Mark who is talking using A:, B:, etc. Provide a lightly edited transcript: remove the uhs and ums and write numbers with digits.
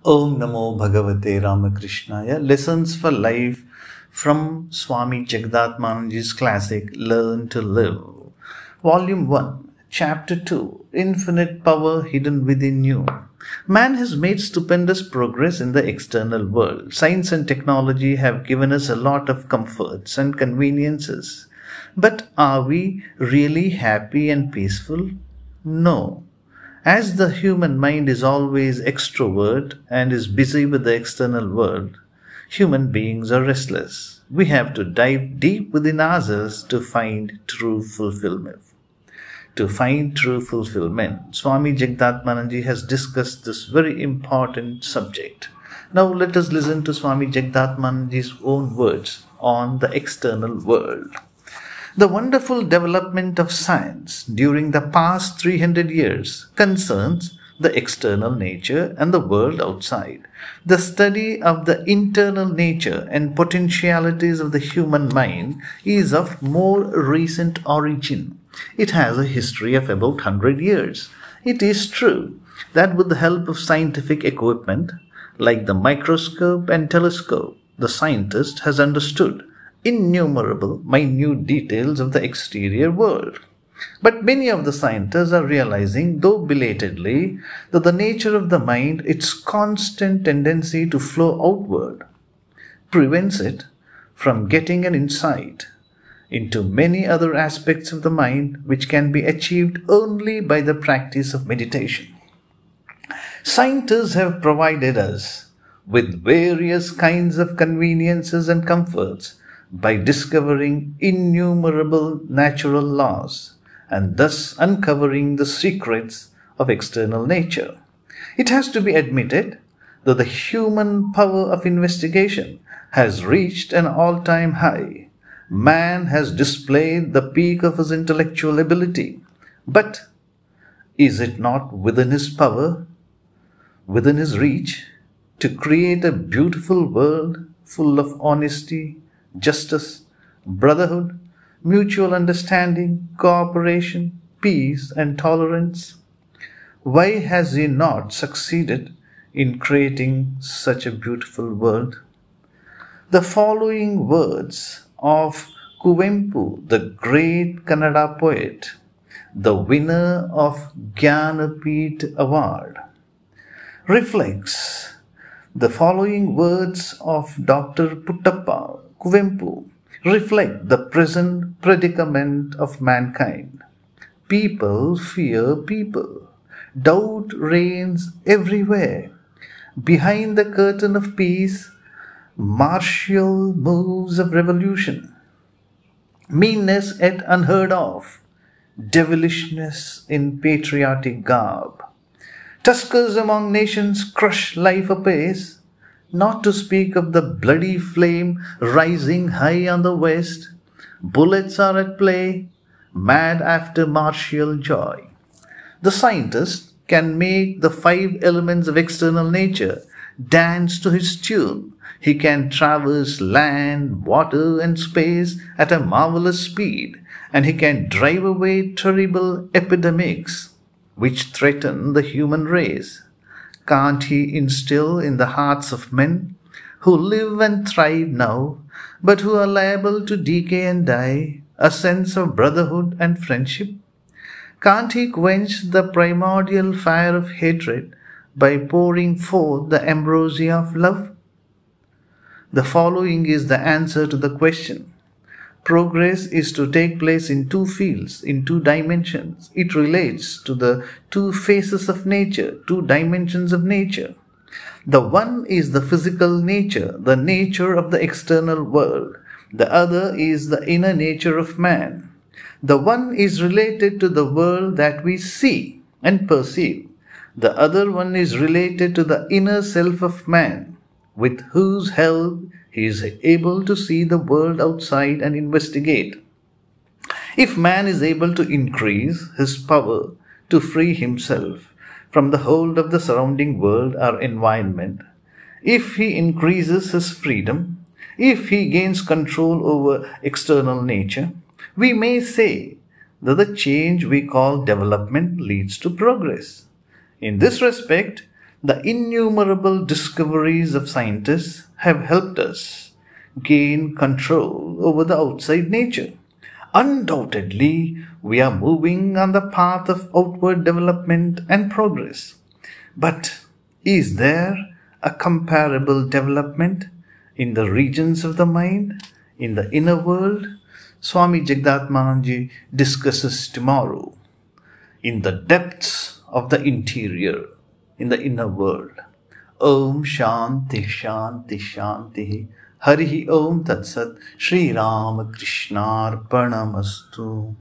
A: Om Namo Bhagavate Ramakrishna. Lessons for Life from Swami Jagdatmananji's classic Learn to Live. Volume 1, Chapter 2, Infinite Power Hidden Within You. Man has made stupendous progress in the external world. Science and technology have given us a lot of comforts and conveniences. But are we really happy and peaceful? No. As the human mind is always extrovert and is busy with the external world, human beings are restless. We have to dive deep within ourselves to find true fulfillment. To find true fulfillment, Swami Jagdatmananji has discussed this very important subject. Now let us listen to Swami Jagdatmananji's own words on the external world. The wonderful development of science during the past 300 years concerns the external nature and the world outside. The study of the internal nature and potentialities of the human mind is of more recent origin. It has a history of about 100 years. It is true that with the help of scientific equipment like the microscope and telescope, the scientist has understood innumerable minute details of the exterior world. But many of the scientists are realizing, though belatedly, that the nature of the mind, its constant tendency to flow outward, prevents it from getting an insight into many other aspects of the mind which can be achieved only by the practice of meditation. Scientists have provided us with various kinds of conveniences and comforts by discovering innumerable natural laws and thus uncovering the secrets of external nature. It has to be admitted that the human power of investigation has reached an all-time high. Man has displayed the peak of his intellectual ability. But is it not within his power, within his reach, to create a beautiful world full of honesty, justice, brotherhood, mutual understanding, cooperation, peace, and tolerance? Why has he not succeeded in creating such a beautiful world? The following words of Kuvempu, the great Kannada poet, the winner of Jnanapeeth Award, reflects the following words of Dr. Puttappa Kuvempu reflect the present predicament of mankind. People fear people. Doubt reigns everywhere. Behind the curtain of peace, martial moves of revolution. Meanness yet unheard of. Devilishness in patriotic garb. Tuskers among nations crush life apace, not to speak of the bloody flame rising high on the west. Bullets are at play, mad after martial joy. The scientist can make the 5 elements of external nature dance to his tune. He can traverse land, water, and space at a marvelous speed, and he can drive away terrible epidemics which threaten the human race. Can't he instill in the hearts of men who live and thrive now, but who are liable to decay and die, a sense of brotherhood and friendship? Can't he quench the primordial fire of hatred by pouring forth the ambrosia of love? The following is the answer to the question. Progress is to take place in 2 fields, in 2 dimensions. It relates to the 2 faces of nature, 2 dimensions of nature. The one is the physical nature, the nature of the external world. The other is the inner nature of man. The one is related to the world that we see and perceive. The other one is related to the inner self of man, with whose help he is able to see the world outside and investigate. If man is able to increase his power to free himself from the hold of the surrounding world or environment, if he increases his freedom, if he gains control over external nature, we may say that the change we call development leads to progress. In this respect, The innumerable discoveries of scientists have helped us gain control over the outside nature. Undoubtedly, we are moving on the path of outward development and progress. But is there a comparable development in the regions of the mind, in the inner world? Swami Jagdatmananji discusses tomorrow in the depths of the interior, in the inner world. Om Shanti Shanti Shanti. Harihi Om Tat Sat. Shri Ramakrishna Arpanamastu.